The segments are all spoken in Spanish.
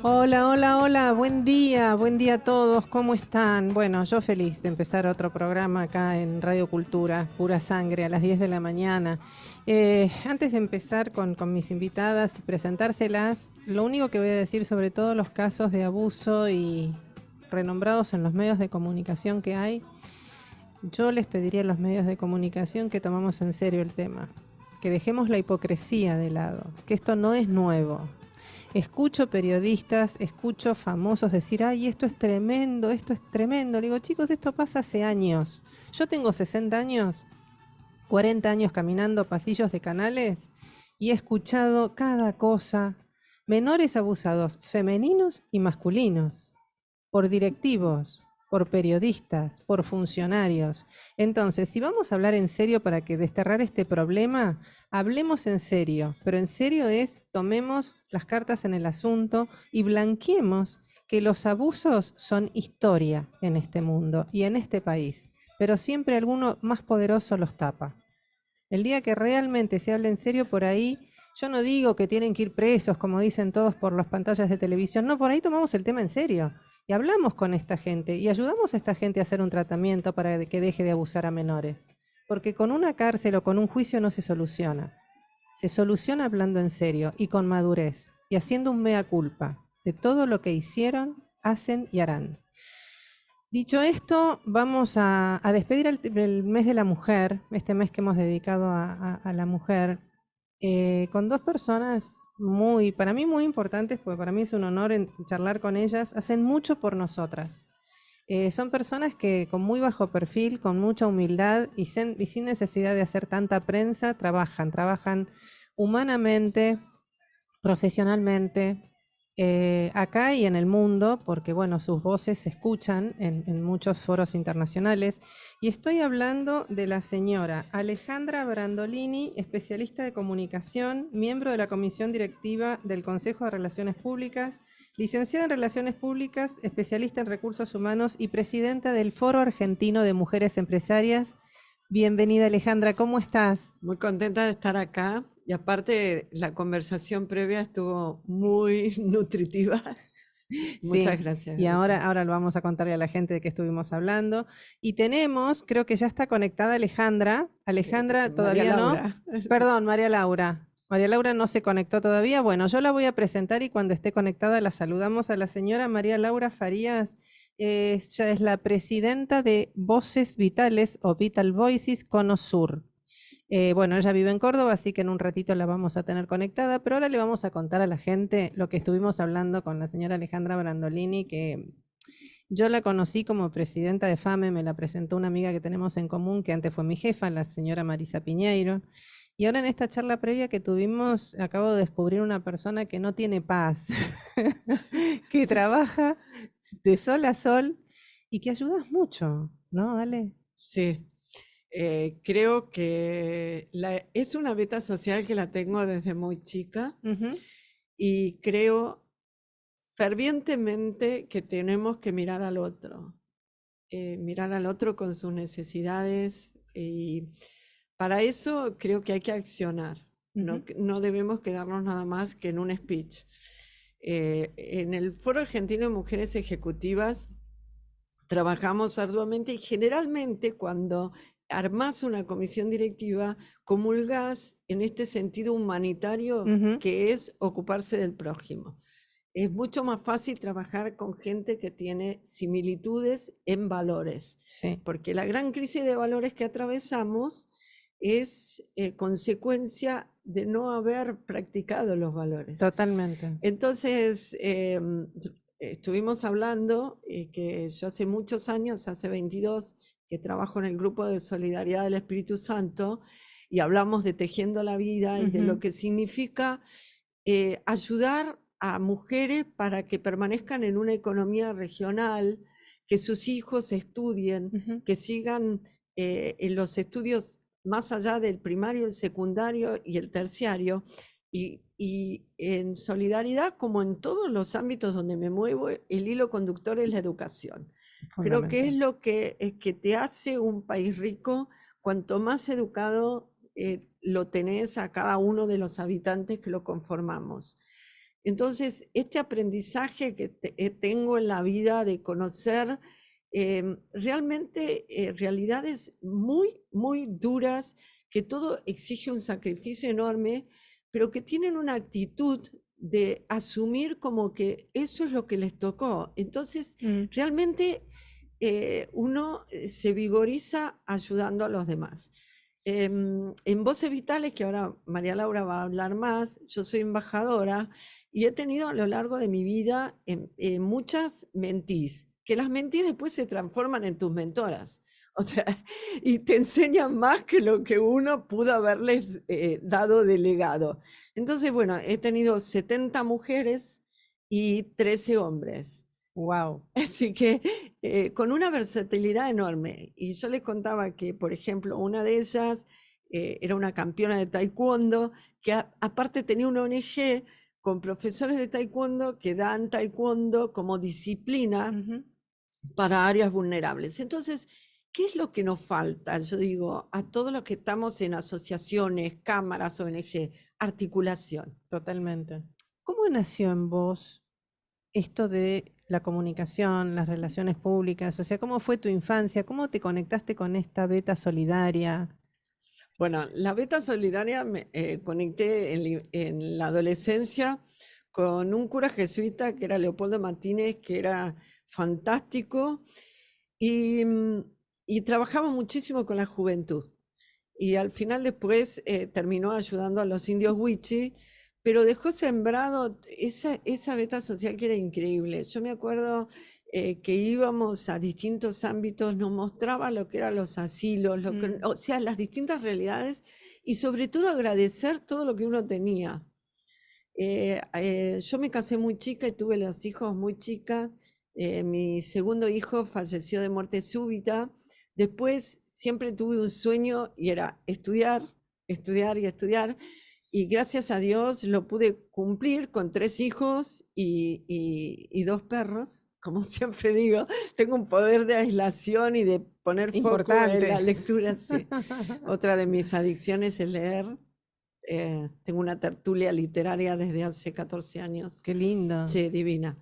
Hola, hola, hola, buen día a todos, ¿cómo están? Bueno, yo feliz de empezar otro programa acá en Radio Cultura, Pura Sangre, a las 10 de la mañana. Antes de empezar con mis invitadas y presentárselas, lo único que voy a decir sobre todos los casos de abuso y renombrados en los medios de comunicación que hay, yo les pediría a los medios de comunicación que tomamos en serio el tema, que dejemos la hipocresía de lado, que esto no es nuevo. Escucho periodistas, escucho famosos decir, ay, esto es tremendo, esto es tremendo. Le digo, chicos, esto pasa hace años. Yo tengo 60 años, 40 años caminando pasillos de canales y he escuchado cada cosa. Menores abusados, femeninos y masculinos, por directivos, por periodistas, por funcionarios. Entonces, si vamos a hablar en serio para que desterrar este problema, hablemos en serio, pero en serio es tomemos las cartas en el asunto y blanqueemos que los abusos son historia en este mundo y en este país, pero siempre alguno más poderoso los tapa. El día que realmente se hable en serio por ahí, yo no digo que tienen que ir presos, como dicen todos por las pantallas de televisión, no, por ahí tomamos el tema en serio y hablamos con esta gente y ayudamos a esta gente a hacer un tratamiento para que deje de abusar a menores. Porque con una cárcel o con un juicio no se soluciona. Se soluciona hablando en serio y con madurez y haciendo un mea culpa de todo lo que hicieron, hacen y harán. Dicho esto, vamos a despedir el mes de la mujer, este mes que hemos dedicado a la mujer, con dos personas muy, para mí muy importantes, porque para mí es un honor charlar con ellas, hacen mucho por nosotras. Son personas que con muy bajo perfil, con mucha humildad y sin necesidad de hacer tanta prensa, trabajan humanamente, profesionalmente, acá y en el mundo, porque bueno, sus voces se escuchan en muchos foros internacionales. Y estoy hablando de la señora Alejandra Brandolini, especialista de comunicación, miembro de la Comisión Directiva del Consejo de Relaciones Públicas, licenciada en Relaciones Públicas, especialista en Recursos Humanos y presidenta del Foro Argentino de Mujeres Empresarias. Bienvenida, Alejandra, ¿cómo estás? Muy contenta de estar acá y aparte la conversación previa estuvo muy nutritiva. Muchas Sí, gracias, y Graciela. ahora lo vamos a contarle a la gente de qué estuvimos hablando. Y tenemos, creo que ya está conectada Alejandra. Alejandra María todavía no. Laura. Perdón, María Laura. María Laura no se conectó todavía. Bueno, yo la voy a presentar y cuando esté conectada la saludamos a la señora María Laura Farías. Ella es la presidenta de Voces Vitales o Vital Voices Cono Sur. Bueno, ella vive en Córdoba, así que en un ratito la vamos a tener conectada, pero ahora le vamos a contar a la gente lo que estuvimos hablando con la señora Alejandra Brandolini, que yo la conocí como presidenta de FAME, me la presentó una amiga que tenemos en común, que antes fue mi jefa, la señora Marisa Piñeiro. Y ahora en esta charla previa que tuvimos, acabo de descubrir una persona que no tiene paz, que trabaja de sol a sol y que ayudas mucho, ¿no, Ale? Sí, creo que es una beta social que la tengo desde muy chica Ujú. y creo fervientemente que tenemos que mirar al otro con sus necesidades y para eso creo que hay que accionar, Ujú. no debemos quedarnos nada más que en un speech. En el Foro Argentino de Mujeres Ejecutivas trabajamos arduamente y generalmente cuando armás una comisión directiva, comulgás en este sentido humanitario Ujú. que es ocuparse del prójimo. Es mucho más fácil trabajar con gente que tiene similitudes en valores, Sí, porque la gran crisis de valores que atravesamos es consecuencia de no haber practicado los valores. totalmente. Entonces, estuvimos hablando que yo hace muchos años, hace 22, que trabajo en el grupo de solidaridad del Espíritu Santo y hablamos de tejiendo la vida y de Ujú. lo que significa ayudar a mujeres para que permanezcan en una economía regional, que sus hijos estudien, Ujú. que sigan en los estudios más allá del primario, el secundario y el terciario. Y en solidaridad, como en todos los ámbitos donde me muevo, el hilo conductor es la educación. Creo que es Fundamental. lo que te hace un país rico, cuanto más educado lo tenés a cada uno de los habitantes que lo conformamos. Entonces, este aprendizaje que tengo en la vida de conocer realmente realidades muy, muy duras, que todo exige un sacrificio enorme, pero que tienen una actitud de asumir como que eso es lo que les tocó. Entonces, realmente uno se vigoriza ayudando a los demás. En Voces Vitales, que ahora María Laura va a hablar más, yo soy embajadora y he tenido a lo largo de mi vida muchas mentís, que las mentís después se transforman en tus mentoras. O sea, y te enseñan más que lo que uno pudo haberles dado de legado. Entonces, bueno, he tenido 70 mujeres y 13 hombres. Wow. Así que con una versatilidad enorme. Y yo les contaba que, por ejemplo, una de ellas era una campeona de taekwondo, que aparte tenía una ONG con profesores de taekwondo que dan taekwondo como disciplina para áreas vulnerables. Entonces, ¿qué es lo que nos falta? Yo digo, a todos los que estamos en asociaciones, cámaras, ONG, articulación. Totalmente. ¿Cómo nació en vos esto de la comunicación, las relaciones públicas? O sea, ¿cómo fue tu infancia? ¿Cómo te conectaste con esta beta solidaria? Bueno, la beta solidaria me conecté en la adolescencia con un cura jesuita que era Leopoldo Martínez, que era fantástico y, y trabajaba muchísimo con la juventud. Y al final después terminó ayudando a los indios Wichi, pero dejó sembrado esa beta social que era increíble. Yo me acuerdo que íbamos a distintos ámbitos, nos mostraba lo que eran los asilos, o sea, las distintas realidades y sobre todo agradecer todo lo que uno tenía. Yo me casé muy chica y tuve los hijos muy chicas. Mi segundo hijo falleció de muerte súbita. Después siempre tuve un sueño y era estudiar, estudiar y estudiar. Y gracias a Dios lo pude cumplir con 3 hijos y 2 perros. Como siempre digo, tengo un poder de aislación y de poner foco en la lectura. Sí. Otra de mis adicciones es leer. Tengo una tertulia literaria desde hace 14 años. Qué lindo. Sí, divina.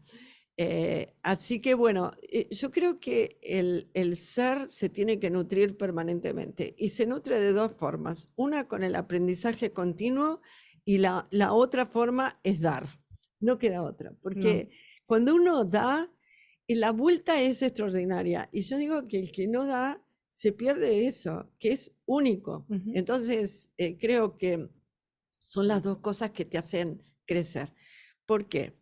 Así que bueno, yo creo que el ser se tiene que nutrir permanentemente y se nutre de 2 formas. Una con el aprendizaje continuo y la otra forma es dar. No queda otra, porque cuando uno da, la vuelta es extraordinaria. Y yo digo que el que no da, se pierde eso, que es único. Entonces, creo que son las 2 cosas que te hacen crecer. ¿Por qué?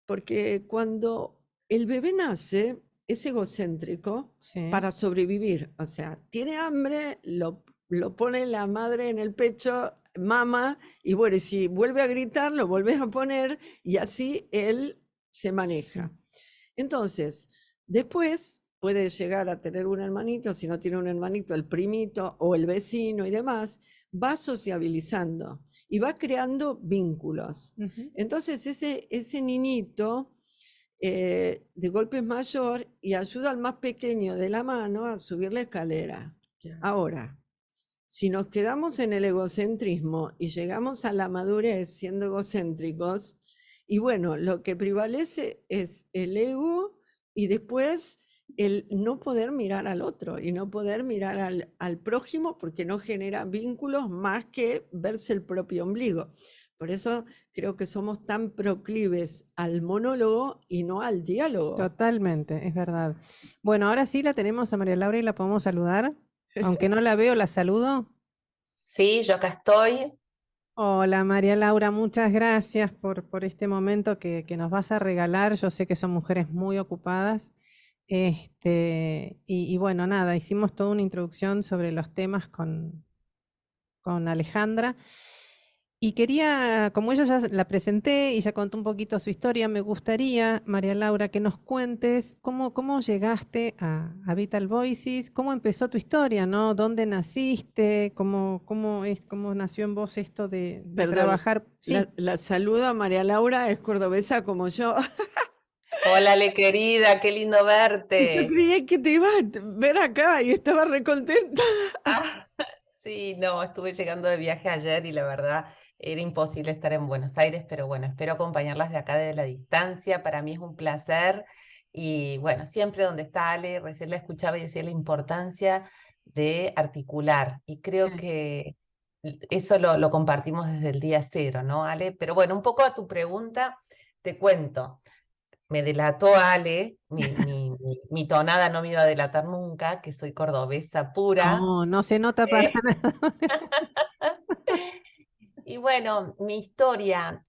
Porque cuando el bebé nace, es egocéntrico para sobrevivir. O sea, tiene hambre, lo pone la madre en el pecho, mama, y bueno, y si vuelve a gritar, lo vuelves a poner, y así él se maneja. Entonces, después puede llegar a tener un hermanito, si no tiene un hermanito, el primito o el vecino y demás, va sociabilizando y va creando vínculos. Entonces ese niñito de golpe es mayor y ayuda al más pequeño de la mano a subir la escalera. Ahora, si nos quedamos en el egocentrismo y llegamos a la madurez siendo egocéntricos, y bueno, lo que prevalece es el ego y después el no poder mirar al otro y no poder mirar al prójimo porque no genera vínculos más que verse el propio ombligo. Por eso creo que somos tan proclives al monólogo y no al diálogo. Totalmente, es verdad. Bueno, ahora sí la tenemos a María Laura y la podemos saludar. Aunque no la veo, la saludo. Sí, yo acá estoy. Hola María Laura, muchas gracias por este momento que nos vas a regalar. Yo sé que son mujeres muy ocupadas. Y bueno, nada, hicimos toda una introducción sobre los temas con Alejandra. Y quería, como ella ya la presenté y ya contó un poquito su historia, me gustaría, María Laura, que nos cuentes cómo llegaste a Vital Voices, cómo empezó tu historia, ¿no? ¿Dónde naciste? ¿Cómo nació en vos esto de Perdón, trabajar? Sí. La saludo a María Laura, es cordobesa como yo. Hola, Ale querida, qué lindo Y yo verte. creía que te ibas a ver acá y estaba recontenta. Ah, sí, no, estuve llegando de viaje ayer y la verdad era imposible estar en Buenos Aires, pero bueno, espero acompañarlas de acá desde la distancia. Para mí es un placer. Y bueno, siempre donde está Ale, recién la escuchaba y decía la importancia de articular. Y creo Sí. que eso lo compartimos desde el día cero, ¿no, Ale? Pero bueno, un poco a tu pregunta, te cuento. Me delató Ale, mi tonada no me iba a delatar nunca, que soy cordobesa pura. No, no se nota para Eh, nada. Y bueno, mi historia,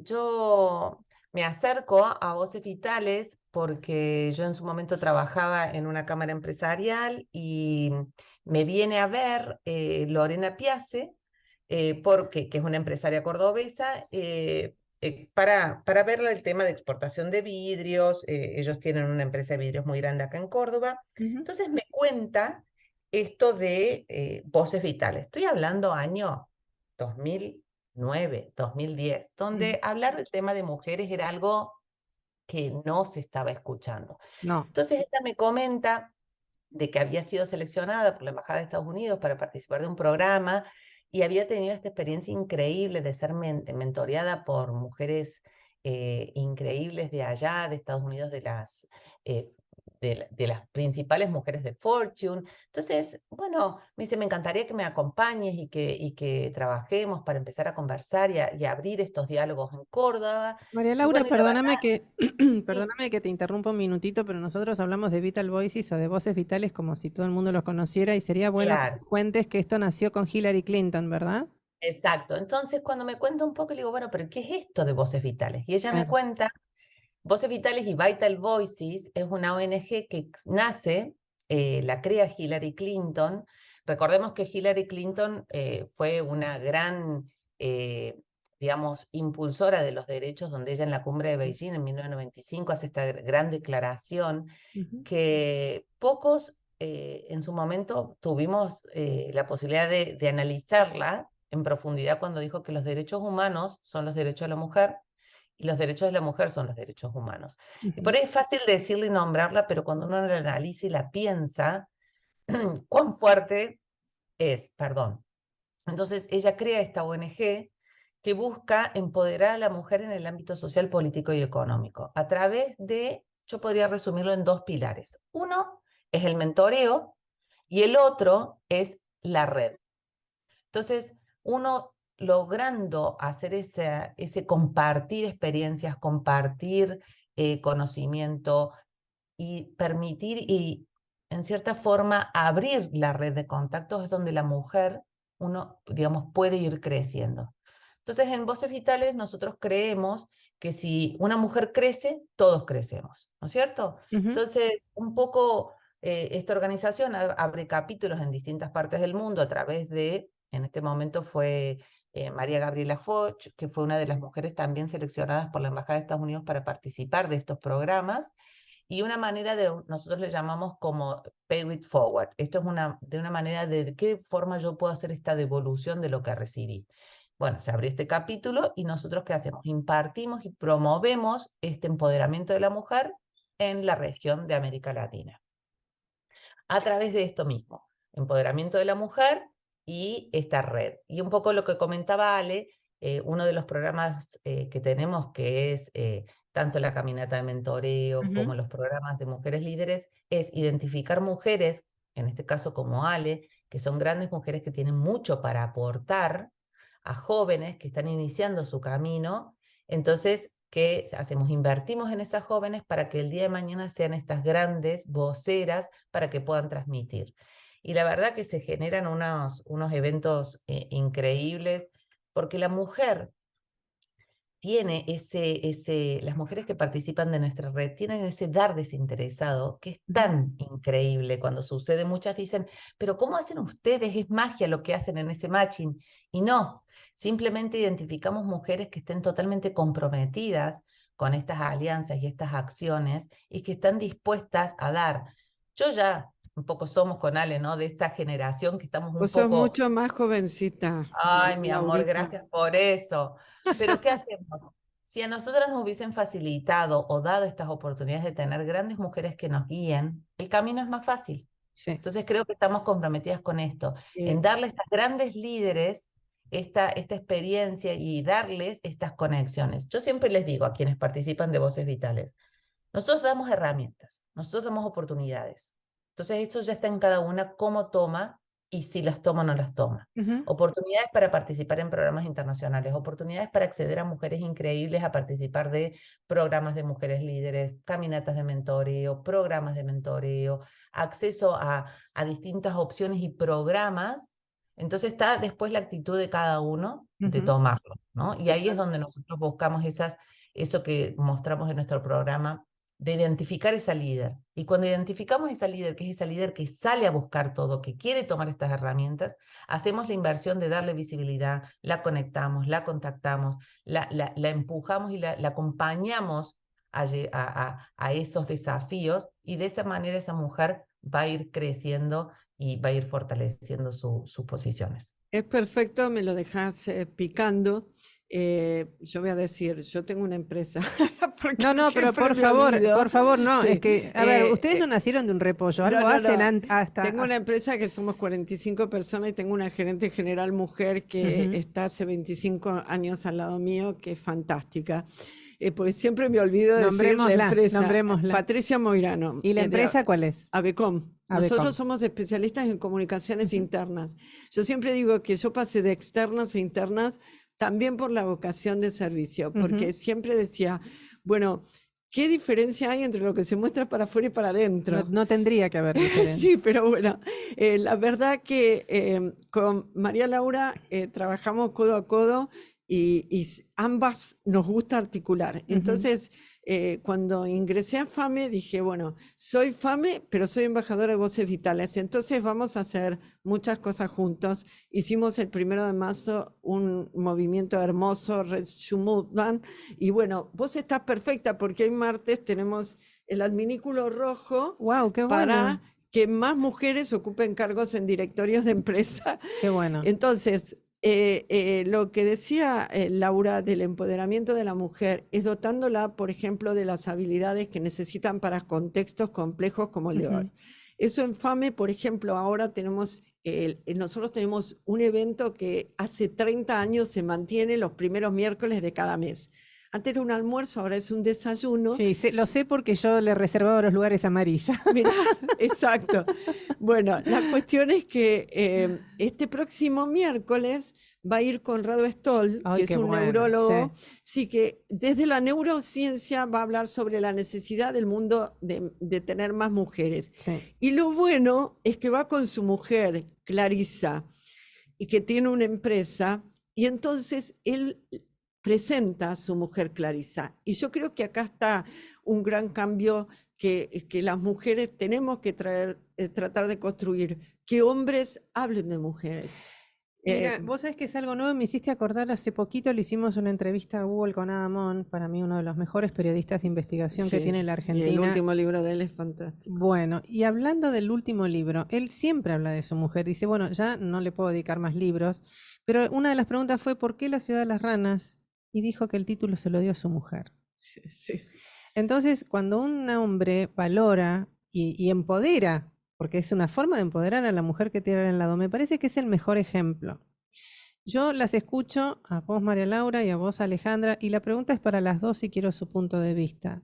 yo me acerco a Voces Vitales porque yo en su momento trabajaba en una cámara empresarial y me viene a ver Lorena Piace, que es una empresaria cordobesa, para ver el tema de exportación de vidrios. Ellos tienen una empresa de vidrios muy grande acá en Córdoba. Ujú. Entonces me cuenta esto de Voces Vitales. Estoy hablando año 2009, 2010, Ujú. donde hablar del tema de mujeres era algo que no se estaba escuchando. No, Entonces ella me comenta de que había sido seleccionada por la Embajada de Estados Unidos para participar de un programa y había tenido esta experiencia increíble de ser mentoreada por mujeres increíbles de allá, de Estados Unidos, eh, de las principales mujeres de Fortune. Entonces, bueno, me dice, me encantaría que me acompañes y que trabajemos para empezar a conversar y a abrir estos diálogos en Córdoba. María Y Laura, bueno, y la verdad, perdóname que, sí, perdóname que te interrumpa un minutito, pero nosotros hablamos de Vital Voices o de voces vitales como si todo el mundo los conociera y sería bueno que claro. nos cuentes que esto nació con Hillary Clinton, ¿verdad? Exacto. Entonces, cuando me cuenta un poco, le digo, bueno, pero ¿qué es esto de Voces Vitales? Y ella me Claro. cuenta, Voces Vitales y Vital Voices es una ONG que nace, la crea Hillary Clinton. Recordemos que Hillary Clinton fue una gran, digamos, impulsora de los derechos, donde ella en la cumbre de Beijing en 1995 hace esta gran declaración Ujú. que pocos en su momento tuvimos la posibilidad de analizarla en profundidad cuando dijo que los derechos humanos son los derechos de la mujer y los derechos de la mujer son los derechos humanos. Y Ujú. por ahí es fácil decirlo y nombrarla, pero cuando uno la analiza y la piensa, cuán fuerte es, perdón. Entonces ella crea esta ONG que busca empoderar a la mujer en el ámbito social, político y económico a través de, yo podría resumirlo en dos pilares. Uno es el mentoreo y el otro es la red. Entonces, uno logrando hacer ese compartir experiencias, compartir conocimiento y permitir y, en cierta forma, abrir la red de contactos es donde la mujer, uno, digamos, puede ir creciendo. Entonces, en Voces Vitales nosotros creemos que si una mujer crece, todos crecemos, ¿no es cierto? Ujú. Entonces, un poco esta organización abre capítulos en distintas partes del mundo a través de, en este momento fue María Gabriela Foch, que fue una de las mujeres también seleccionadas por la Embajada de Estados Unidos para participar de estos programas. Y una manera de, nosotros le llamamos como pay it forward. Esto es de una manera de qué forma yo puedo hacer esta devolución de lo que recibí. Bueno, se abrió este capítulo y nosotros ¿qué hacemos? Impartimos y promovemos este empoderamiento de la mujer en la región de América Latina a través de esto mismo, empoderamiento de la mujer y esta red. Y un poco lo que comentaba Ale, uno de los programas que tenemos, que es tanto la caminata de mentoreo Ujú. como los programas de mujeres líderes, es identificar mujeres, en este caso como Ale, que son grandes mujeres que tienen mucho para aportar a jóvenes que están iniciando su camino. Entonces, ¿qué hacemos? Invertimos en esas jóvenes para que el día de mañana sean estas grandes voceras para que puedan transmitir. Y la verdad que se generan unos eventos increíbles porque la mujer tiene las mujeres que participan de nuestra red tienen ese dar desinteresado que es Ujú. tan increíble cuando sucede. Muchas dicen, pero ¿cómo hacen ustedes? Es magia lo que hacen en ese matching. Y no, simplemente identificamos mujeres que estén totalmente comprometidas con estas alianzas y estas acciones y que están dispuestas a dar. Yo ya un poco somos con Ale, ¿no? De esta generación que estamos un Vos sos poco. mucho más jovencita, Ay, mi amor, Laurita. gracias por eso. Pero ¿qué hacemos? Si a nosotras nos hubiesen facilitado o dado estas oportunidades de tener grandes mujeres que nos guíen, el camino es más fácil. Sí. Entonces creo que estamos comprometidas con esto, en Eh, darle a estas grandes líderes esta experiencia y darles estas conexiones. Yo siempre les digo a quienes participan de Voces Vitales, nosotros damos herramientas, nosotros damos oportunidades. Entonces esto ya está en cada una cómo toma y si las toma o no las toma. Oportunidades para participar en programas internacionales, oportunidades para acceder a mujeres increíbles a participar de programas de mujeres líderes, caminatas de mentoreo, programas de mentoreo, acceso a distintas opciones y programas. Entonces está después la actitud de cada uno de tomarlo, ¿no? Y ahí es donde nosotros buscamos eso que mostramos en nuestro programa, de identificar esa líder. Y cuando identificamos esa líder, que es esa líder que sale a buscar todo, que quiere tomar estas herramientas, hacemos la inversión de darle visibilidad, la conectamos, la contactamos, la empujamos y la acompañamos a esos desafíos, y de esa manera esa mujer va a ir creciendo y va a ir fortaleciendo sus posiciones. Es perfecto, me lo dejas picando. Yo voy a decir, yo tengo una empresa. No, pero por favor, no. Sí. Es que, a ver, ustedes no nacieron de un repollo, algo hacen hasta... Tengo una empresa que somos 45 personas y tengo una gerente general mujer que está hace 25 años al lado mío, que es fantástica. Porque siempre me olvido de decir la empresa. Nombrémosla. Patricia Moirano. ¿Y la empresa cuál es? ABECOM. Nosotros somos especialistas en comunicaciones internas. Yo siempre digo que yo pasé de externas a internas también por la vocación de servicio, porque siempre decía, bueno, ¿qué diferencia hay entre lo que se muestra para afuera y para adentro? No tendría que haber diferencia. Sí, pero bueno, la verdad que con María Laura trabajamos codo a codo y ambas nos gusta articular. Entonces, cuando ingresé a FAME, dije, bueno, soy FAME, pero soy embajadora de Voces Vitales. Entonces vamos a hacer muchas cosas juntos. Hicimos el 1 de marzo un movimiento hermoso, Red Shumudan. Y bueno, vos estás perfecta porque hoy martes tenemos el adminículo rojo. ¡Wow, qué bueno! Para que más mujeres ocupen cargos en directorios de empresa. ¡Qué bueno! Entonces, lo que decía Laura del empoderamiento de la mujer es dotándola, por ejemplo, de las habilidades que necesitan para contextos complejos como el de hoy. Eso en FAME, por ejemplo, ahora nosotros tenemos un evento que hace 30 años se mantiene los primeros miércoles de cada mes. Antes era un almuerzo, ahora es un desayuno. Sí, lo sé porque yo le reservaba los lugares a Marisa. Mirá, exacto. Bueno, la cuestión es que este próximo miércoles va a ir Conrado Stoll, que es un neurólogo, sí, que desde la neurociencia va a hablar sobre la necesidad del mundo de tener más mujeres. Sí. Y lo bueno es que va con su mujer, Clarisa, y que tiene una empresa, y entonces él presenta a su mujer Clarisa. Y yo creo que acá está un gran cambio que las mujeres tenemos que tratar de construir, que hombres hablen de mujeres. Mira, vos sabés que es algo nuevo, me hiciste acordar, hace poquito le hicimos una entrevista a Google con Adamón, para mí uno de los mejores periodistas de investigación que tiene la Argentina. Y el último libro de él es fantástico. Bueno, y hablando del último libro, él siempre habla de su mujer, dice, bueno, ya no le puedo dedicar más libros, pero una de las preguntas fue, ¿por qué La ciudad de las ranas? Y dijo que el título se lo dio a su mujer. Sí. Entonces, cuando un hombre valora y empodera, porque es una forma de empoderar a la mujer que tiene al lado, me parece que es el mejor ejemplo. Yo las escucho a vos, María Laura, y a vos, Alejandra, y la pregunta es para las dos y quiero su punto de vista.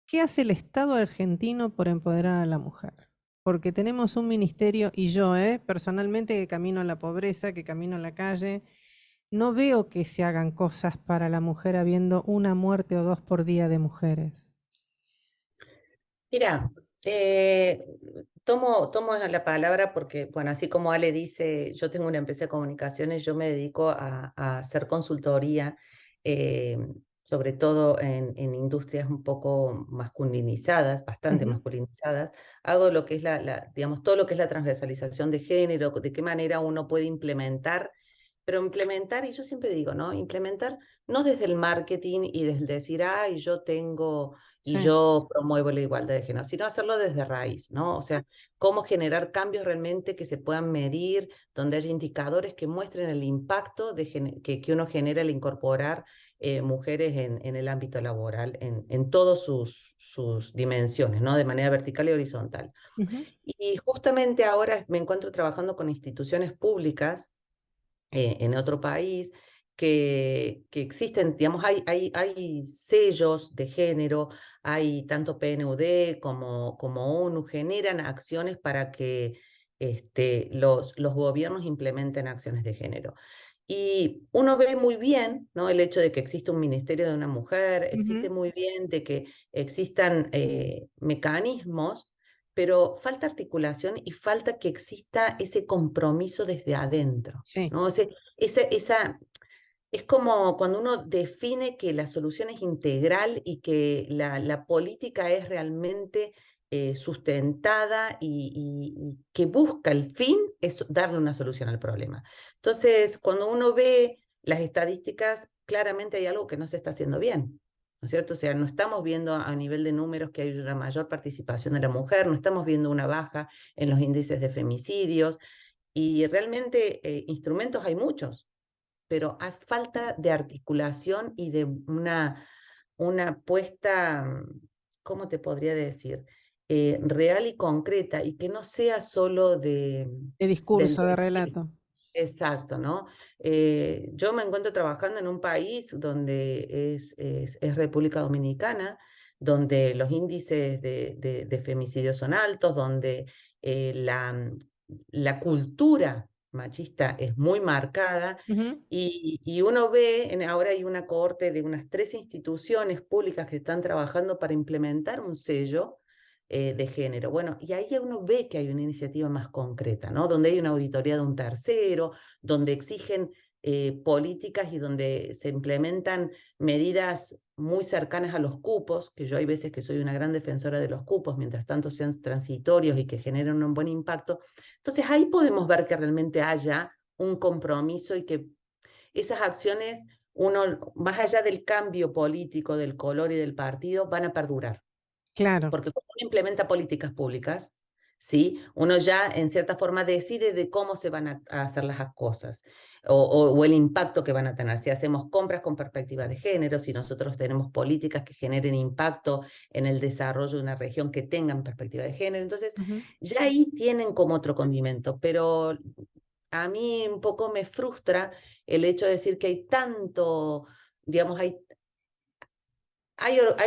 ¿Qué hace el Estado argentino por empoderar a la mujer? Porque tenemos un ministerio, y yo, personalmente, que camino a la pobreza, que camino a la calle, no veo que se hagan cosas para la mujer habiendo una muerte o 2 por día de mujeres. Mira, tomo la palabra porque, bueno, así como Ale dice, yo tengo una empresa de comunicaciones, yo me dedico a hacer consultoría, sobre todo en industrias un poco masculinizadas, bastante masculinizadas. Hago lo que es digamos, todo lo que es la transversalización de género, de qué manera uno puede implementar. Pero implementar, y yo siempre digo, ¿no? Implementar no desde el marketing y desde el decir, ay, yo tengo y yo promuevo la igualdad de género, sino hacerlo desde raíz, ¿no? O sea, cómo generar cambios realmente que se puedan medir, donde haya indicadores que muestren el impacto que uno genera al incorporar mujeres en el ámbito laboral, en todas sus dimensiones, ¿no? De manera vertical y horizontal. Y justamente ahora me encuentro trabajando con instituciones públicas en otro país, que existen, digamos, hay sellos de género, hay tanto PNUD como ONU, generan acciones para que los gobiernos implementen acciones de género. Y uno ve muy bien, ¿no? El hecho de que existe un ministerio de una mujer, existe Ujú. muy bien de que existan mecanismos, pero falta articulación y falta que exista ese compromiso desde adentro, Sí, ¿no? Es como cuando uno define que la solución es integral y que la política es realmente sustentada y que busca el fin, es darle una solución al problema. Entonces, cuando uno ve las estadísticas, claramente hay algo que no se está haciendo bien, ¿no es cierto? O sea, no estamos viendo a nivel de números que hay una mayor participación de la mujer, no estamos viendo una baja en los índices de femicidios y realmente instrumentos hay muchos, pero hay falta de articulación y de una puesta, ¿cómo te podría decir? Real y concreta, y que no sea solo de del discurso, de decir. relato. Exacto, ¿no? Yo me encuentro trabajando en un país donde es República Dominicana, donde los índices de femicidios son altos, donde la cultura machista es muy marcada Ujú. y uno ve, ahora hay una cohorte de unas 3 instituciones públicas que están trabajando para implementar un sello de género. Bueno, y ahí uno ve que hay una iniciativa más concreta, ¿no? Donde hay una auditoría de un tercero, donde exigen políticas y donde se implementan medidas muy cercanas a los cupos, que yo hay veces que soy una gran defensora de los cupos, mientras tanto sean transitorios y que generen un buen impacto. Entonces ahí podemos ver que realmente haya un compromiso y que esas acciones, uno, más allá del cambio político, del color y del partido, van a perdurar. Claro, Porque cuando uno implementa políticas públicas, ¿sí? Uno ya en cierta forma decide de cómo se van a hacer las cosas o el impacto que van a tener. Si hacemos compras con perspectiva de género, si nosotros tenemos políticas que generen impacto en el desarrollo de una región que tengan perspectiva de género, entonces ujú, ya ahí tienen como otro condimento, pero a mí un poco me frustra el hecho de decir que hay tanto, digamos, hay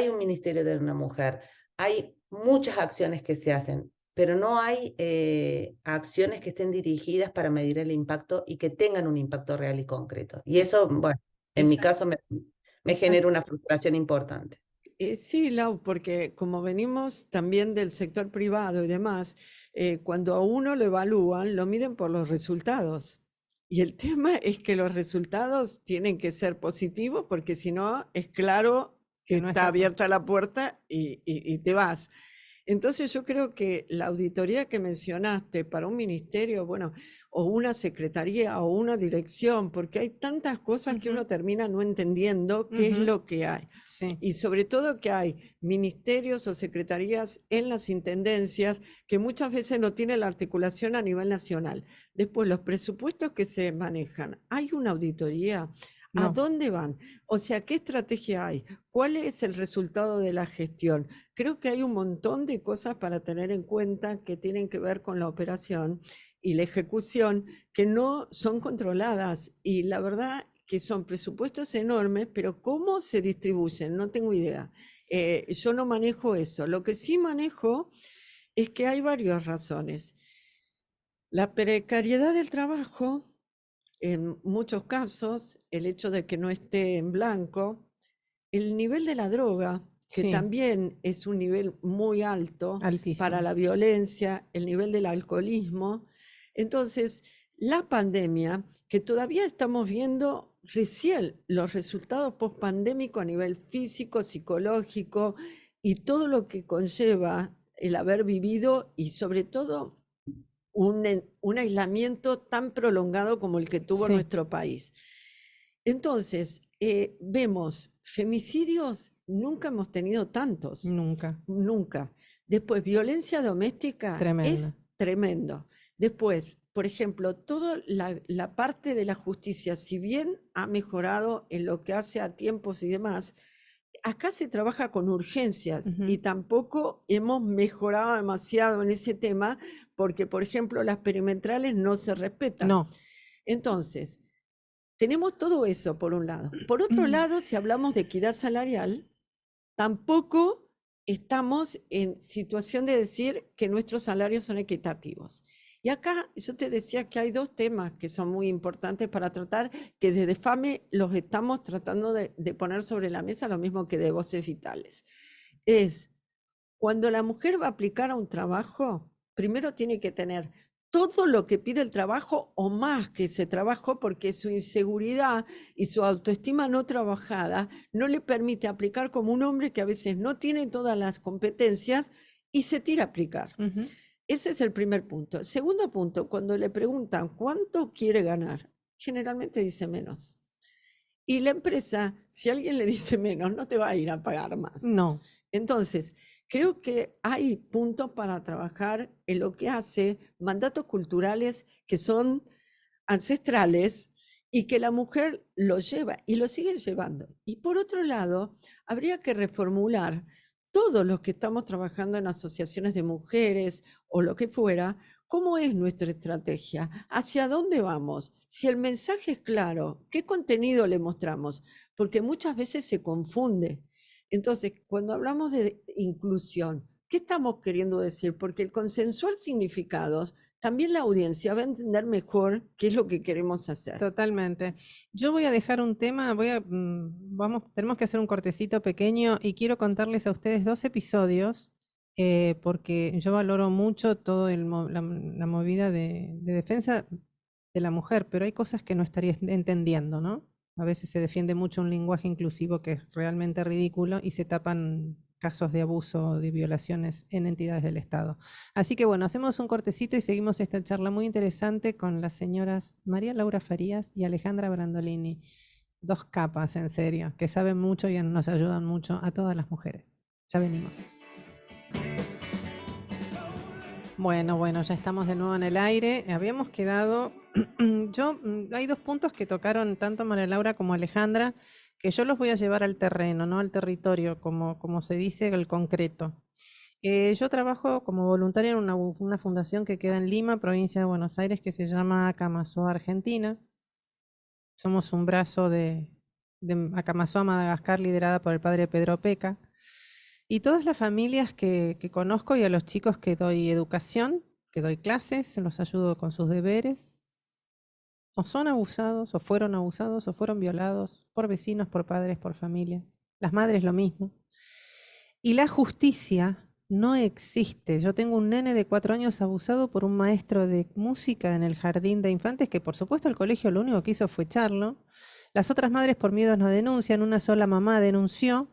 un ministerio de una mujer, hay muchas acciones que se hacen, pero no hay acciones que estén dirigidas para medir el impacto y que tengan un impacto real y concreto. Y Es, eso, bueno, en es mi caso así, me es genera así. una frustración importante. Sí, Lau, porque como venimos también del sector privado y demás, cuando a uno lo evalúan, lo miden por los resultados. Y el tema es que los resultados tienen que ser positivos porque si no, es claro que que no está está. abierta la puerta y te vas. Entonces yo creo que la auditoría que mencionaste para un ministerio, bueno, o una secretaría o una dirección, porque hay tantas cosas que Ujú, uno termina no entendiendo qué es ujú. lo que hay. Sí, Y sobre todo que hay ministerios o secretarías en las intendencias que muchas veces no tienen la articulación a nivel nacional. Después, los presupuestos que se manejan, ¿hay una auditoría? ¿A no, dónde van? O sea, ¿qué estrategia hay? ¿Cuál es el resultado de la gestión? Creo que hay un montón de cosas para tener en cuenta que tienen que ver con la operación y la ejecución que no son controladas. Y la verdad que son presupuestos enormes, pero ¿cómo se distribuyen? No tengo idea. Yo no manejo eso. Lo que sí manejo es que hay varias razones. La precariedad del trabajo, en muchos casos, el hecho de que no esté en blanco, el nivel de la droga, que sí, también es un nivel muy alto para altísimo. la violencia, el nivel del alcoholismo. Entonces, la pandemia, que todavía estamos viendo recién los resultados post-pandémicos a nivel físico, psicológico y todo lo que conlleva el haber vivido y sobre todo un aislamiento tan prolongado como el que tuvo Sí, nuestro país. Entonces, vemos femicidios, nunca hemos tenido tantos, nunca. nunca. Después, violencia doméstica Tremendo. es tremendo. Después, por ejemplo, toda la parte de la justicia, si bien ha mejorado en lo que hace a tiempos y demás, acá se trabaja con urgencias Ujú. y tampoco hemos mejorado demasiado en ese tema porque, por ejemplo, las perimetrales no se respetan. No, Entonces, Tenemos todo eso por un lado. Por otro lado, si hablamos de equidad salarial, tampoco estamos en situación de decir que nuestros salarios son equitativos. Y acá yo te decía que hay dos temas que son muy importantes para tratar, que desde FAME los estamos tratando de poner sobre la mesa, lo mismo que de Voces Vitales. Es, cuando la mujer va a aplicar a un trabajo, primero tiene que tener todo lo que pide el trabajo o más que ese trabajo, porque su inseguridad y su autoestima no trabajada no le permite aplicar como un hombre que a veces no tiene todas las competencias y se tira a aplicar. Ese es el primer punto. El segundo punto, cuando le preguntan cuánto quiere ganar, generalmente dice menos. Y la empresa, si alguien le dice menos, no te va a ir a pagar más. No. Entonces, creo que hay puntos para trabajar en lo que hace mandatos culturales que son ancestrales y que la mujer lo lleva y lo sigue llevando. Y por otro lado, habría que reformular todos los que estamos trabajando en asociaciones de mujeres o lo que fuera, ¿cómo es nuestra estrategia? ¿Hacia dónde vamos? Si el mensaje es claro, ¿qué contenido le mostramos? Porque muchas veces se confunde. Entonces, cuando hablamos de inclusión, ¿qué estamos queriendo decir? Porque el consensuar significados, también la audiencia va a entender mejor qué es lo que queremos hacer. Totalmente. Yo voy a dejar un tema, tenemos que hacer un cortecito pequeño y quiero contarles a ustedes 2 episodios, porque yo valoro mucho todo la movida de defensa de la mujer, pero hay cosas que no estaría entendiendo, ¿no? A veces se defiende mucho un lenguaje inclusivo que es realmente ridículo y se tapan casos de abuso, de violaciones en entidades del Estado. Así que bueno, hacemos un cortecito y seguimos esta charla muy interesante con las señoras María Laura Farías y Alejandra Brandolini. 2 capas, en serio, que saben mucho y nos ayudan mucho a todas las mujeres. Ya venimos. Bueno, ya estamos de nuevo en el aire. Habíamos quedado... hay 2 puntos que tocaron tanto María Laura como Alejandra, que yo los voy a llevar al terreno, ¿no? Al territorio, como se dice, el concreto. Yo trabajo como voluntaria en una fundación que queda en Lima, provincia de Buenos Aires, que se llama Acamasoa Argentina. Somos un brazo de Acamasoa Madagascar, liderada por el padre Pedro Peca. Y todas las familias que conozco y a los chicos que doy educación, que doy clases, los ayudo con sus deberes, o son abusados, o fueron violados por vecinos, por padres, por familia. Las madres lo mismo. Y la justicia no existe. Yo tengo un nene de 4 años abusado por un maestro de música en el jardín de infantes, que por supuesto el colegio lo único que hizo fue echarlo. Las otras madres por miedo no denuncian, una sola mamá denunció,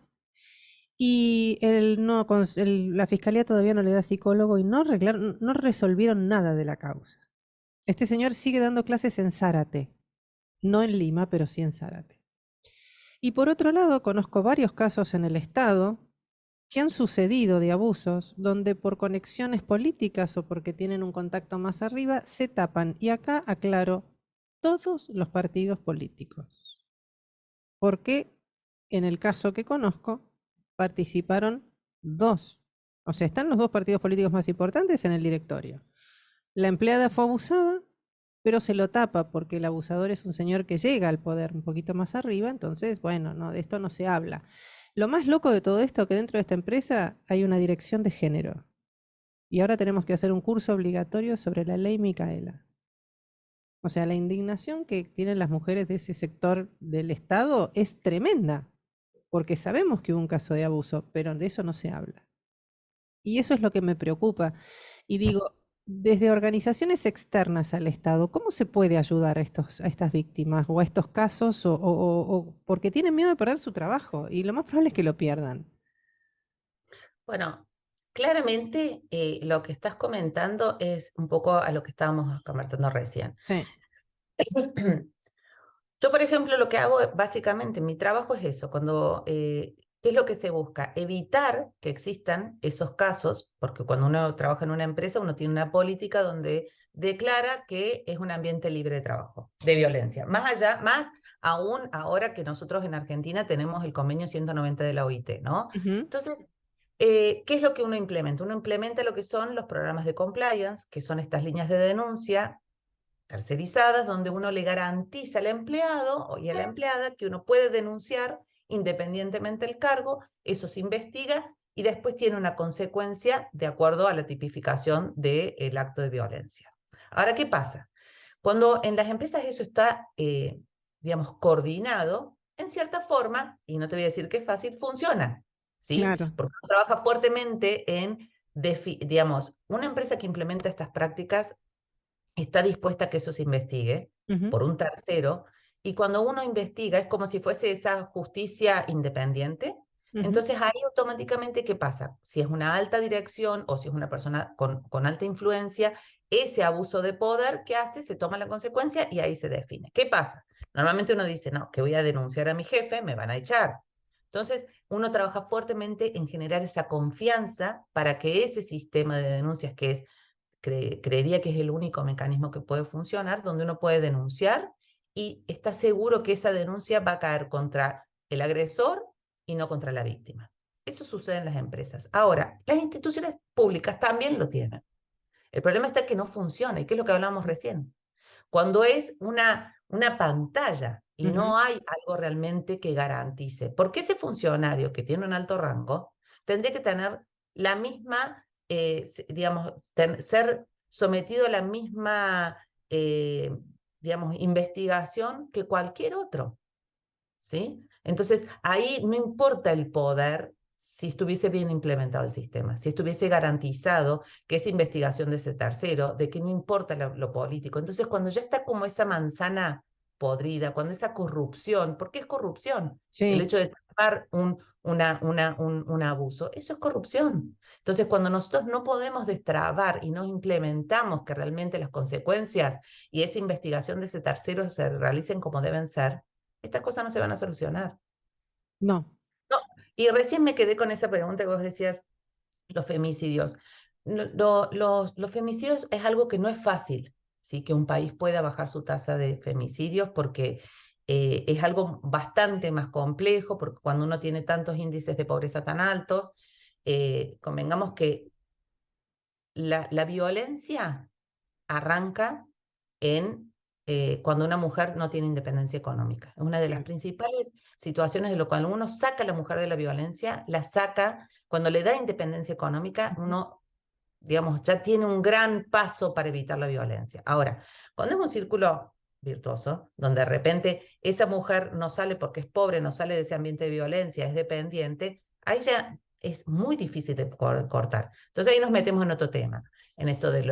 y la fiscalía todavía no le da psicólogo y no resolvieron nada de la causa. Este señor sigue dando clases en Zárate, no en Lima, pero sí en Zárate. Y por otro lado, conozco varios casos en el Estado que han sucedido de abusos, donde por conexiones políticas o porque tienen un contacto más arriba, se tapan. Y acá aclaro, todos los partidos políticos. Porque en el caso que conozco, participaron 2. O sea, están los 2 partidos políticos más importantes en el directorio. La empleada fue abusada, pero se lo tapa porque el abusador es un señor que llega al poder un poquito más arriba, entonces, bueno, no, de esto no se habla. Lo más loco de todo esto es que dentro de esta empresa hay una dirección de género. Y ahora tenemos que hacer un curso obligatorio sobre la ley Micaela. O sea, la indignación que tienen las mujeres de ese sector del Estado es tremenda, porque sabemos que hubo un caso de abuso, pero de eso no se habla. Y eso es lo que me preocupa. Y digo, desde organizaciones externas al Estado, ¿cómo se puede ayudar a estas víctimas o a estos casos? O porque tienen miedo de perder su trabajo y lo más probable es que lo pierdan. Bueno, claramente lo que estás comentando es un poco a lo que estábamos conversando recién. Sí. Yo, por ejemplo, lo que hago básicamente en mi trabajo es eso, ¿qué es lo que se busca? Evitar que existan esos casos, porque cuando uno trabaja en una empresa, uno tiene una política donde declara que es un ambiente libre de trabajo, de violencia. Más aún ahora que nosotros en Argentina tenemos el convenio 190 de la OIT, ¿no? Entonces, ¿qué es lo que uno implementa? Uno implementa lo que son los programas de compliance, que son estas líneas de denuncia, tercerizadas, donde uno le garantiza al empleado y a la empleada que uno puede denunciar independientemente del cargo, eso se investiga y después tiene una consecuencia de acuerdo a la tipificación del acto de violencia. Ahora, ¿qué pasa? Cuando en las empresas eso está, digamos, coordinado, en cierta forma, y no te voy a decir que es fácil, funciona, ¿sí? Claro. Porque uno trabaja fuertemente en, digamos, una empresa que implementa estas prácticas está dispuesta a que eso se investigue por un tercero, y cuando uno investiga es como si fuese esa justicia independiente. Entonces ahí automáticamente, ¿qué pasa? Si es una alta dirección o si es una persona con alta influencia, ese abuso de poder que hace, se toma la consecuencia y ahí se define. ¿Qué pasa? Normalmente uno dice, no, que voy a denunciar a mi jefe, me van a echar. Entonces, uno trabaja fuertemente en generar esa confianza para que ese sistema de denuncias, que es creería que es el único mecanismo que puede funcionar, donde uno puede denunciar y está seguro que esa denuncia va a caer contra el agresor y no contra la víctima. Eso sucede en las empresas. Ahora, las instituciones públicas también lo tienen. El problema está que no funciona, y que es lo que hablábamos recién. Cuando es una pantalla y no hay algo realmente que garantice, porque ese funcionario que tiene un alto rango tendría que tener la misma, digamos, ser sometido a la misma, digamos, investigación que cualquier otro, ¿sí? Entonces, ahí no importa el poder si estuviese bien implementado el sistema, si estuviese garantizado que esa investigación de ese tercero, de que no importa lo político. Entonces, cuando ya está como esa manzana podrida, cuando esa corrupción, ¿por qué es corrupción? El Sí. hecho de tapar un abuso, eso es corrupción. Entonces, cuando nosotros no podemos destrabar y no implementamos que realmente las consecuencias y esa investigación de ese tercero se realicen como deben ser, estas cosas no se van a solucionar. No. No, y recién me quedé con esa pregunta que vos decías, los femicidios. Los femicidios es algo que no es fácil, ¿sí? Que un país pueda bajar su tasa de femicidios porque es algo bastante más complejo, porque cuando uno tiene tantos índices de pobreza tan altos, convengamos que la violencia arranca en cuando una mujer no tiene independencia económica. Es una de las principales situaciones de lo cual uno saca a la mujer de la violencia, la saca, cuando le da independencia económica, uno, digamos, ya tiene un gran paso para evitar la violencia. Ahora, cuando es un círculo virtuoso, donde de repente esa mujer no sale porque es pobre, no sale de ese ambiente de violencia, es dependiente, ahí ya es muy difícil de cortar. Entonces ahí nos metemos en otro tema, en esto de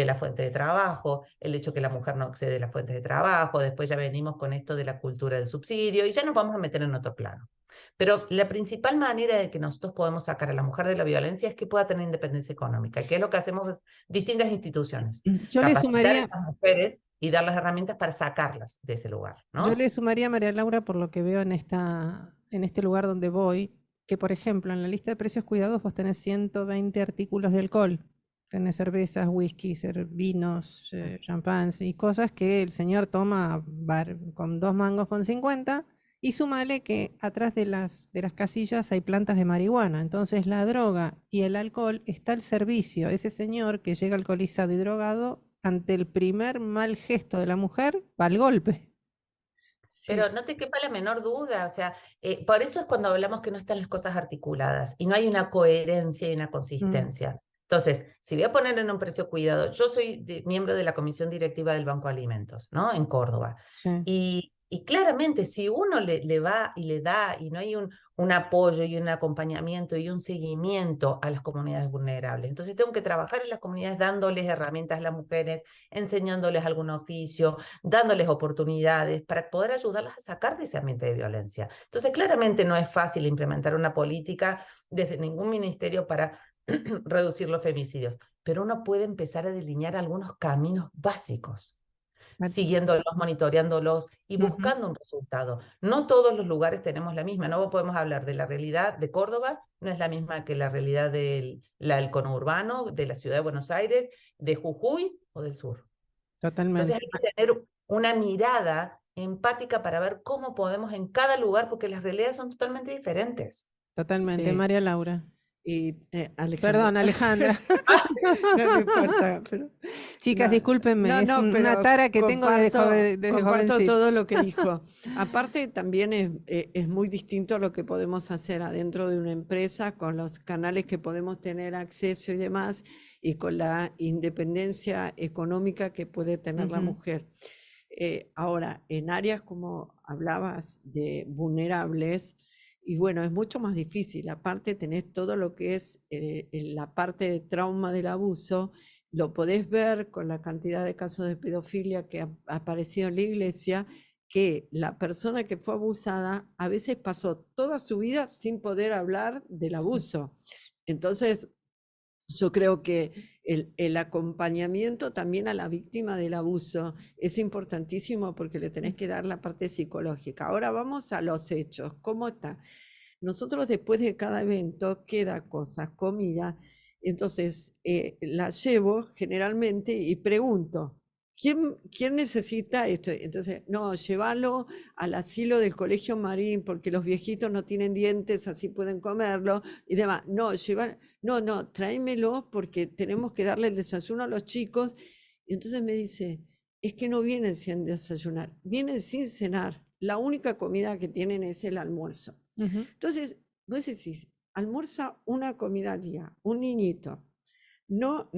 la fuente de trabajo, el hecho que la mujer no accede a la fuente de trabajo, después ya venimos con esto de la cultura del subsidio y ya nos vamos a meter en otro plano. Pero la principal manera de que nosotros podemos sacar a la mujer de la violencia es que pueda tener independencia económica, que es lo que hacemos distintas instituciones, Yo le capacitar a sumaría, estas mujeres y dar las herramientas para sacarlas de ese lugar, yo ¿no? le sumaría a María Laura por lo que veo en este lugar donde voy, que por ejemplo en la lista de precios cuidados vos tenés 120 artículos de alcohol. Tenés cervezas, whisky, vinos, champáns y cosas que el señor toma con 2 mangos con 50 y súmale que atrás de las casillas hay plantas de marihuana. Entonces la droga y el alcohol está al servicio. Ese señor que llega alcoholizado y drogado, ante el primer mal gesto de la mujer, va al golpe. Sí. Pero no te quepa la menor duda, o sea, por eso es cuando hablamos que no están las cosas articuladas y no hay una coherencia y una Mm, consistencia. Entonces, si voy a poner en un precio cuidado, yo soy miembro de la comisión directiva del Banco de Alimentos, ¿no? En Córdoba. sí. Y claramente, si uno le va y le da y no hay un apoyo y un acompañamiento y un seguimiento a las comunidades vulnerables, entonces tengo que trabajar en las comunidades dándoles herramientas a las mujeres, enseñándoles algún oficio, dándoles oportunidades para poder ayudarlas a sacar de ese ambiente de violencia. Entonces, claramente no es fácil implementar una política desde ningún ministerio para reducir los femicidios, pero uno puede empezar a delinear algunos caminos básicos, siguiéndolos, monitoreándolos y Ujú. buscando un resultado. No todos los lugares tenemos la misma, no podemos hablar de la realidad de Córdoba, no es la misma que la realidad del conurbano, de la ciudad de Buenos Aires, de Jujuy o del sur. Entonces Totalmente. hay que tener una mirada empática para ver cómo podemos en cada lugar, porque las realidades son totalmente diferentes. Totalmente, Sí. María Laura. Y Alejandra. Perdón, Alejandra. No me importa, pero Chicas, no, discúlpenme, no, es no, una pero tara que tengo desde, desde comparto jovencita. todo lo que dijo. Aparte, también es muy distinto lo que podemos hacer adentro de una empresa con los canales que podemos tener acceso y demás, y con la independencia económica que puede tener la mujer. Ahora, en áreas como hablabas de vulnerables, y bueno, es mucho más difícil. Aparte, tenés todo lo que es la parte de trauma del abuso. Lo podés ver con la cantidad de casos de pedofilia que ha aparecido en la iglesia, que la persona que fue abusada a veces pasó toda su vida sin poder hablar del abuso. Entonces, yo creo que el acompañamiento también a la víctima del abuso es importantísimo porque le tenés que dar la parte psicológica. Ahora vamos a los hechos. ¿Cómo está? Nosotros después de cada evento queda cosas, comida. Entonces la llevo generalmente y pregunto, ¿quién necesita esto? Entonces, no, llévalo al asilo del Colegio Marín porque los viejitos no tienen dientes, así pueden comerlo y demás. No, tráemelo porque tenemos que darle el desayuno a los chicos. Y entonces me dice, es que no vienen sin desayunar, vienen sin cenar. La única comida que tienen es el almuerzo. Entonces, vos decís, almuerza una comida al día, un niñito. No,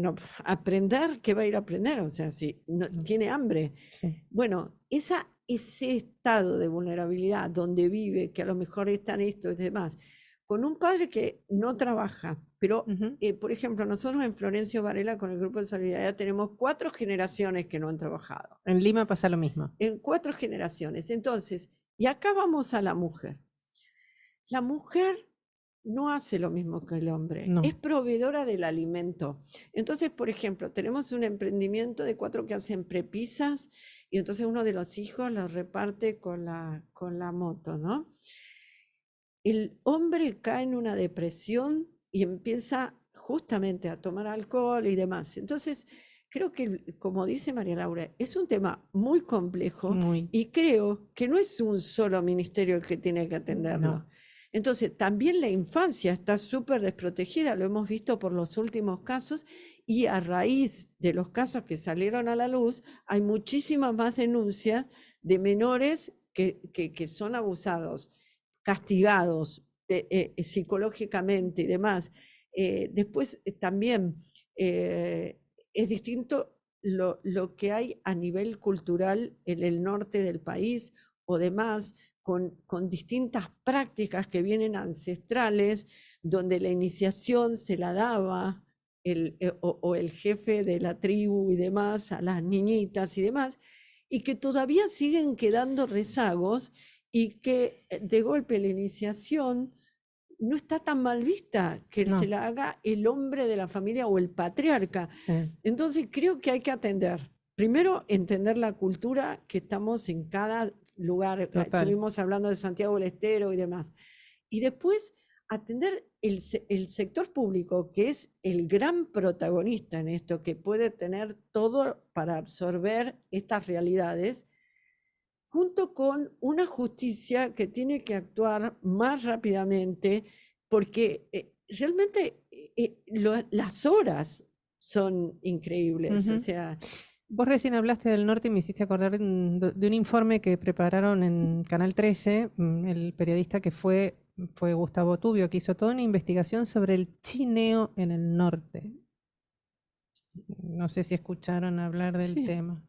aprender, ¿qué va a ir a aprender? O sea, si no, tiene hambre. Sí. Bueno, ese estado de vulnerabilidad donde vive, que a lo mejor están esto y demás, con un padre que no trabaja, pero, por ejemplo, nosotros en Florencio Varela con el Grupo de Solidaridad tenemos 4 generaciones que no han trabajado. En Lima pasa lo mismo. En 4 generaciones. Entonces, y acá vamos a la mujer. La mujer no hace lo mismo que el hombre, No. es proveedora del alimento. Entonces, por ejemplo, tenemos un emprendimiento de 4 que hacen prepisas y entonces uno de los hijos los reparte con la moto, ¿no? El hombre cae en una depresión y empieza justamente a tomar alcohol y demás. Entonces, creo que, como dice María Laura, es un tema muy complejo y creo que no es un solo ministerio el que tiene que atenderlo. No. Entonces, también la infancia está súper desprotegida, lo hemos visto por los últimos casos, y a raíz de los casos que salieron a la luz, hay muchísimas más denuncias de menores que son abusados, castigados psicológicamente y demás. Después también es distinto lo que hay a nivel cultural en el norte del país o demás, con distintas prácticas que vienen ancestrales, donde la iniciación se la daba o el jefe de la tribu y demás a las niñitas y demás, y que todavía siguen quedando rezagos y que de golpe la iniciación no está tan mal vista que se la haga el hombre de la familia o el patriarca. Sí. Entonces creo que hay que atender. Primero, entender la cultura que estamos en cada lugar. Total. Estuvimos hablando de Santiago del Estero y demás. Y después, atender el sector público, que es el gran protagonista en esto, que puede tener todo para absorber estas realidades, junto con una justicia que tiene que actuar más rápidamente, porque realmente las horas son increíbles. O sea, vos recién hablaste del norte y me hiciste acordar de un informe que prepararon en Canal 13, el periodista que fue Gustavo Tubio, que hizo toda una investigación sobre el chineo en el norte. No sé si escucharon hablar del tema.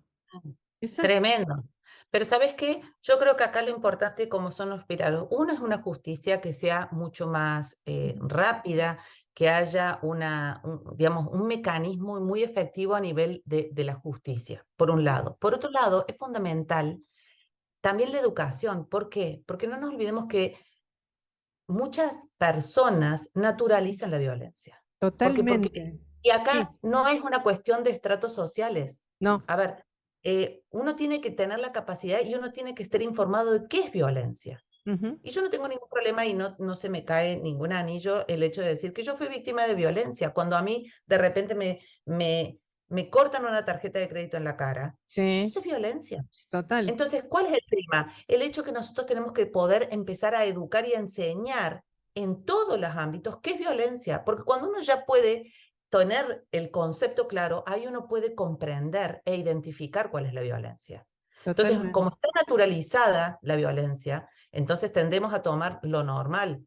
Tremendo. Pero ¿sabes qué? Yo creo que acá lo importante, como son los pilares, uno es una justicia que sea mucho más rápida, que haya digamos, un mecanismo muy efectivo a nivel de la justicia, por un lado. Por otro lado, es fundamental también la educación. ¿Por qué? Porque no nos olvidemos que muchas personas naturalizan la violencia. Totalmente. Y acá no es una cuestión de estratos sociales. No. A ver, uno tiene que tener la capacidad y uno tiene que estar informado de qué es violencia. Y yo no tengo ningún problema y no se me cae ningún anillo el hecho de decir que yo fui víctima de violencia. Cuando a mí de repente me cortan una tarjeta de crédito en la cara, eso es violencia. Total. Entonces, ¿cuál es el tema? El hecho que nosotros tenemos que poder empezar a educar y a enseñar en todos los ámbitos qué es violencia, porque cuando uno ya puede tener el concepto claro, ahí uno puede comprender e identificar cuál es la violencia. Entonces, como Totalmente. está naturalizada la violencia, entonces tendemos a tomar lo normal,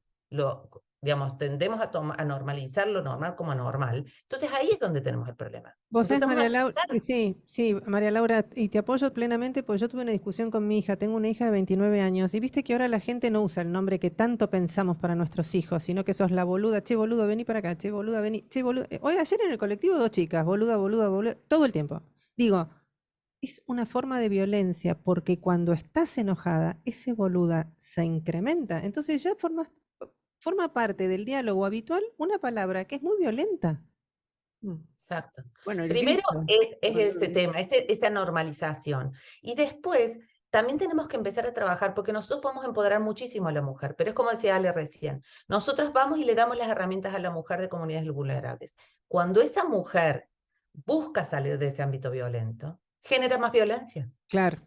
digamos, tendemos a normalizar lo normal como anormal. Entonces ahí es donde tenemos el problema. Vos sabés, Empezamos a María Laura, aceptar. sí, sí, María Laura, y te apoyo plenamente porque yo tuve una discusión con mi hija, tengo una hija de 29 años, y viste que ahora la gente no usa el nombre que tanto pensamos para nuestros hijos, sino que sos la boluda, che boludo, vení para acá, che boluda, vení, che boludo. Hoy ayer en el colectivo 2 chicas, boluda, boluda, boluda, todo el tiempo. Digo, es una forma de violencia porque cuando estás enojada, ese boluda se incrementa. Entonces ya forma parte del diálogo habitual una palabra que es muy violenta. Exacto. Bueno, el Primero grito. es ese tema, esa normalización. Y después también tenemos que empezar a trabajar, porque nosotros podemos empoderar muchísimo a la mujer, pero es como decía Ale recién, nosotros vamos y le damos las herramientas a la mujer de comunidades vulnerables. Cuando esa mujer busca salir de ese ámbito violento, genera más violencia. Claro.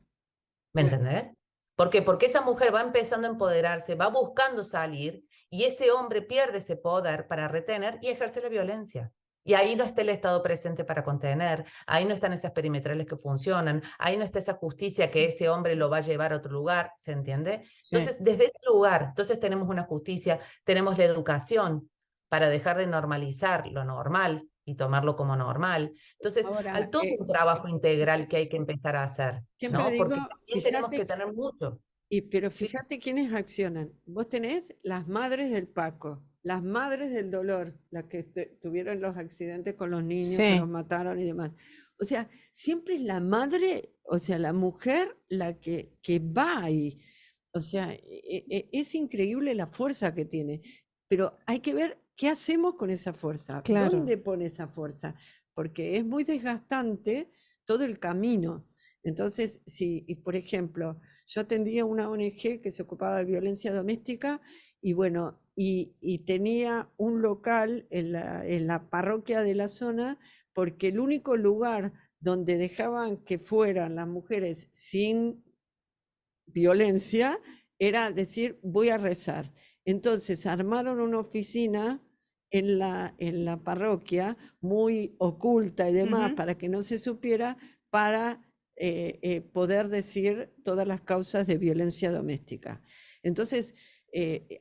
¿Me Sí. entendés? ¿Por qué? Porque esa mujer va empezando a empoderarse, va buscando salir, y ese hombre pierde ese poder para retener y ejerce la violencia. Y ahí no está el Estado presente para contener, ahí no están esas perimetrales que funcionan, ahí no está esa justicia que ese hombre lo va a llevar a otro lugar, ¿se entiende? Sí. Entonces, desde ese lugar, entonces tenemos una justicia, tenemos la educación para dejar de normalizar lo normal y tomarlo como normal. Entonces, Ahora, hay todo un trabajo integral sí, que hay que empezar a hacer, siempre ¿no? digo, Porque también tenemos fíjate, que tener mucho. pero Sí, fíjate quiénes accionan. Vos tenés las madres del Paco, las madres del dolor, las que tuvieron los accidentes con los niños que Sí, los mataron y demás. O sea, siempre es la madre, o sea, la mujer la que va ahí. O sea, es increíble la fuerza que tiene, pero hay que ver qué hacemos con esa fuerza, claro. dónde pone esa fuerza, porque es muy desgastante todo el camino. Entonces, si, y por ejemplo, yo atendía una ONG que se ocupaba de violencia doméstica y bueno, y tenía un local en la parroquia de la zona, porque el único lugar donde dejaban que fueran las mujeres sin violencia era decir, voy a rezar. Entonces armaron una oficina en la parroquia, muy oculta y demás, Ujú. para que no se supiera, para poder decir todas las causas de violencia doméstica. Entonces,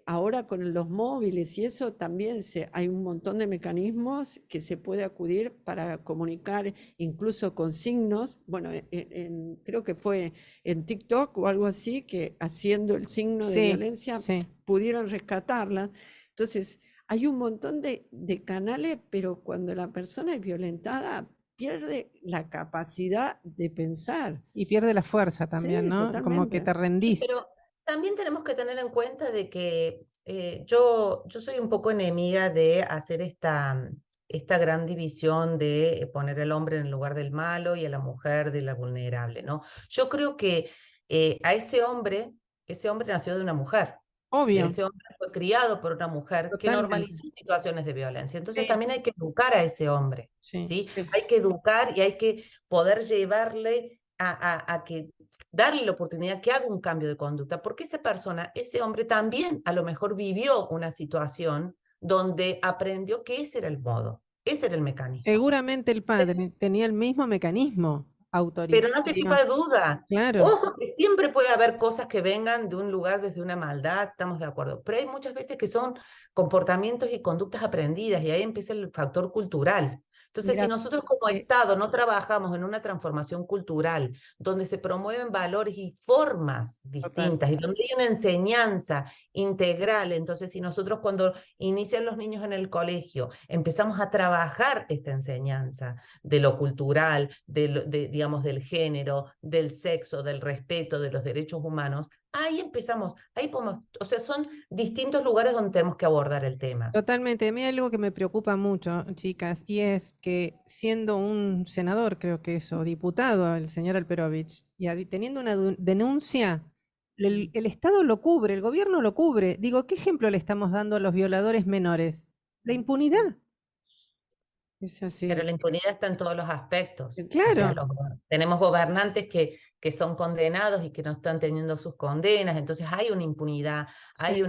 ahora con los móviles y eso también hay un montón de mecanismos que se puede acudir para comunicar incluso con signos. Bueno, creo que fue en TikTok o algo así, que haciendo el signo de Sí, violencia sí. pudieron rescatarlas. Entonces, hay un montón de canales, pero cuando la persona es violentada, pierde la capacidad de pensar. Y pierde la fuerza también, Sí, ¿no? Como que te totalmente. sí, rendís. pero también tenemos que tener en cuenta de que yo soy un poco enemiga de hacer esta gran división de poner al hombre en el lugar del malo y a la mujer de la vulnerable, ¿no? Yo creo que a ese hombre nació de una mujer. Y Obvio, ese hombre fue criado por una mujer que totalmente. normalizó situaciones de violencia. Entonces Sí, también hay que educar a ese hombre, sí. ¿sí? Sí. Hay que educar y hay que poder llevarle a que darle la oportunidad que haga un cambio de conducta, porque esa persona, ese hombre también a lo mejor vivió una situación donde aprendió que ese era el modo, ese era el mecanismo. Seguramente el padre tenía el mismo mecanismo Pero no te autoritario. quepa duda. Claro, Ojo, que siempre puede haber cosas que vengan de un lugar desde una maldad, estamos de acuerdo, pero hay muchas veces que son comportamientos y conductas aprendidas y ahí empieza el factor cultural. Entonces, si Mira, nosotros como eh, Estado no trabajamos en una transformación cultural donde se promueven valores y formas total. distintas y donde hay una enseñanza integral, entonces si nosotros cuando inician los niños en el colegio empezamos a trabajar esta enseñanza, de lo cultural, digamos, del género, del sexo, del respeto, de los derechos humanos, ahí empezamos, ahí podemos, o sea, son distintos lugares donde tenemos que abordar el tema. totalmente. A mí hay algo que me preocupa mucho, chicas, y es que siendo un senador, creo que es, o diputado, el señor Alperovich, y teniendo una denuncia, el Estado lo cubre, el gobierno lo cubre. Digo, ¿qué ejemplo le estamos dando a los violadores menores? La impunidad. Es Pero así. la impunidad está en todos los aspectos. O sea, Claro, tenemos gobernantes que son condenados y que no están teniendo sus condenas, entonces hay una impunidad, hay sí.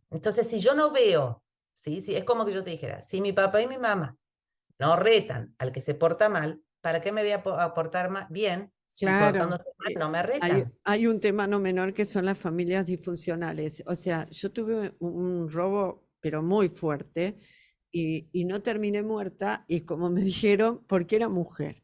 Entonces, si yo no veo, ¿sí? Es como que yo te dijera, si mi papá y mi mamá no retan al que se porta mal, ¿para qué me voy a portar bien si Claro. portándose mal no me Hay, retan? hay un tema no menor que son las familias disfuncionales. O sea, yo tuve un robo, pero muy fuerte, y no terminé muerta, y como me dijeron, porque era mujer.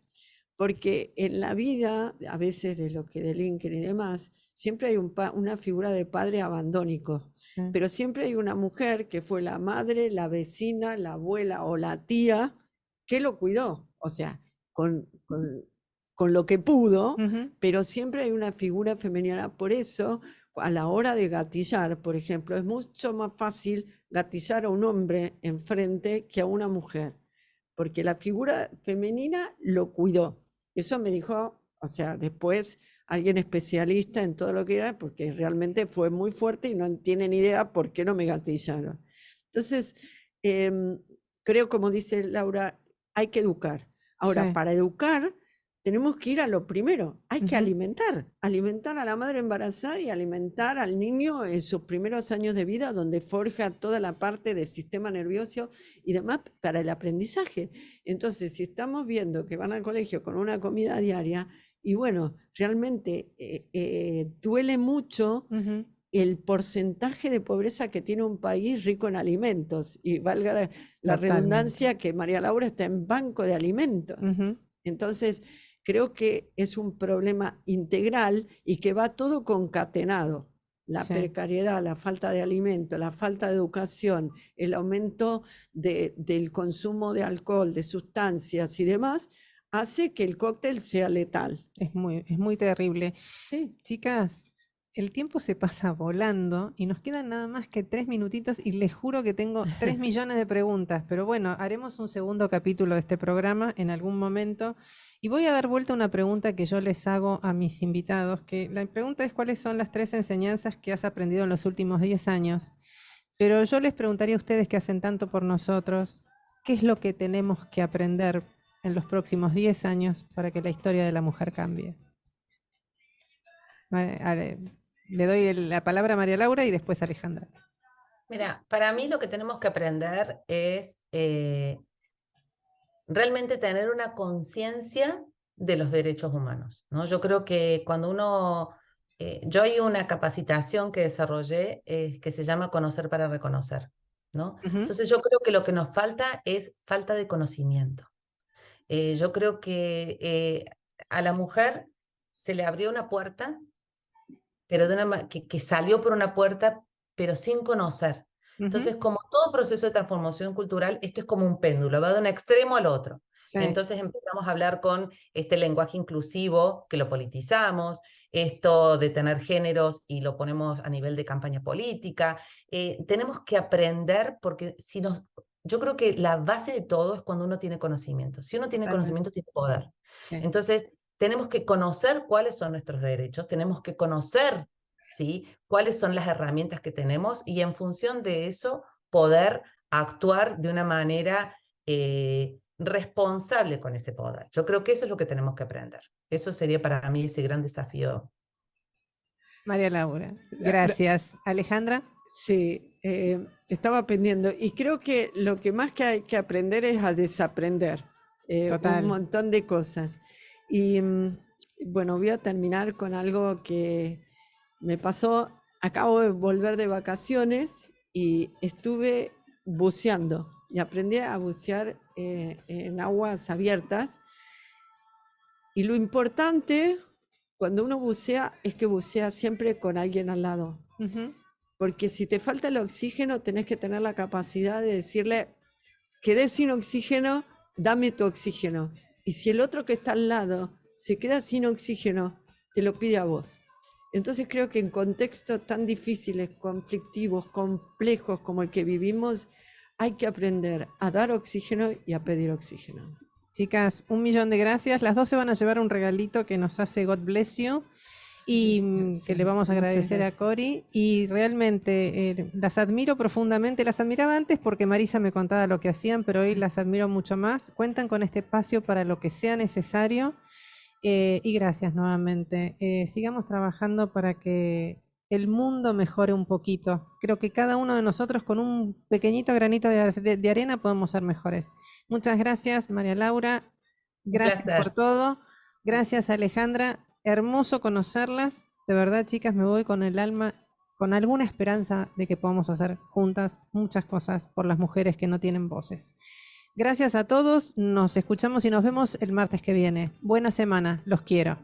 Porque en la vida, a veces de lo que delinquen y demás, siempre hay una figura de padre abandónico, Sí. pero siempre hay una mujer que fue la madre, la vecina, la abuela o la tía que lo cuidó, o sea, con lo que pudo, Ujú. pero siempre hay una figura femenina. Por eso, a la hora de gatillar, por ejemplo, es mucho más fácil gatillar a un hombre enfrente que a una mujer, porque la figura femenina lo cuidó. Eso me dijo, o sea, después alguien especialista en todo lo que era, porque realmente fue muy fuerte y no tienen idea por qué no me gatillaron. Entonces, creo, como dice Laura, hay que educar. Ahora, Sí. para educar, tenemos que ir a lo primero, hay que Ujú. alimentar a la madre embarazada y alimentar al niño en sus primeros años de vida, donde forja toda la parte del sistema nervioso y demás para el aprendizaje. Entonces, si estamos viendo que van al colegio con una comida diaria, y bueno, realmente duele mucho Ujú. el porcentaje de pobreza que tiene un país rico en alimentos, y valga la Totalmente. redundancia, que María Laura está en banco de alimentos. Ujú. Entonces, creo que es un problema integral y que va todo concatenado. La Sí. precariedad, la falta de alimento, la falta de educación, el aumento del consumo de alcohol, de sustancias y demás, hace que el cóctel sea letal. Es muy terrible. Sí. Chicas, el tiempo se pasa volando y nos quedan nada más que 3 minutitos y les juro que tengo 3 millones de preguntas, pero bueno, haremos un segundo capítulo de este programa en algún momento y voy a dar vuelta a una pregunta que yo les hago a mis invitados, que la pregunta es cuáles son las 3 enseñanzas que has aprendido en los últimos 10 años, pero yo les preguntaría a ustedes que hacen tanto por nosotros, ¿qué es lo que tenemos que aprender en los próximos 10 años para que la historia de la mujer cambie? Le doy la palabra a María Laura y después a Alejandra. Mira, para mí lo que tenemos que aprender es realmente tener una conciencia de los derechos humanos, ¿no? Yo creo que cuando yo hay una capacitación que desarrollé que se llama Conocer para Reconocer, ¿no? Ujú. Entonces yo creo que lo que nos falta es falta de conocimiento. Yo creo que a la mujer se le abrió una puerta, pero que salió por una puerta, pero sin conocer. Entonces, Ujú. como todo proceso de transformación cultural, esto es como un péndulo, va de un extremo al otro. Sí. Entonces empezamos a hablar con este lenguaje inclusivo, que lo politizamos, esto de tener géneros y lo ponemos a nivel de campaña política. Tenemos que aprender, porque yo creo que la base de todo es cuando uno tiene conocimiento. Si uno tiene conocimiento, tiene poder. Sí. Entonces, tenemos que conocer cuáles son nuestros derechos, tenemos que conocer, ¿sí?, cuáles son las herramientas que tenemos y en función de eso poder actuar de una manera responsable con ese poder. Yo creo que eso es lo que tenemos que aprender. Eso sería para mí ese gran desafío. María Laura, gracias. Alejandra. Sí, estaba aprendiendo y creo que lo que más que hay que aprender es a desaprender un montón de cosas. Y bueno, voy a terminar con algo que me pasó. Acabo de volver de vacaciones y estuve buceando y aprendí a bucear en aguas abiertas. Y lo importante cuando uno bucea es que bucea siempre con alguien al lado. Ujú. Porque si te falta el oxígeno, tenés que tener la capacidad de decirle, quedé sin oxígeno, dame tu oxígeno. Y si el otro que está al lado se queda sin oxígeno, te lo pide a vos. Entonces creo que en contextos tan difíciles, conflictivos, complejos como el que vivimos, hay que aprender a dar oxígeno y a pedir oxígeno. Chicas, 1.000.000 de gracias. Las dos se van a llevar un regalito que nos hace God Bless You y que le vamos a agradecer a Cori. Y realmente las admiro profundamente. Las admiraba antes porque Marisa me contaba lo que hacían, pero hoy las admiro mucho más. Cuentan con este espacio para lo que sea necesario. Y gracias nuevamente. Sigamos trabajando para que el mundo mejore un poquito. Creo que cada uno de nosotros con un pequeñito granito de arena podemos ser mejores. Muchas gracias, María Laura. Gracias por todo. Gracias, Alejandra. Hermoso conocerlas. De verdad, chicas, me voy con el alma, con alguna esperanza de que podamos hacer juntas muchas cosas por las mujeres que no tienen voces. Gracias a todos. Nos escuchamos y nos vemos el martes que viene. Buena semana. Los quiero.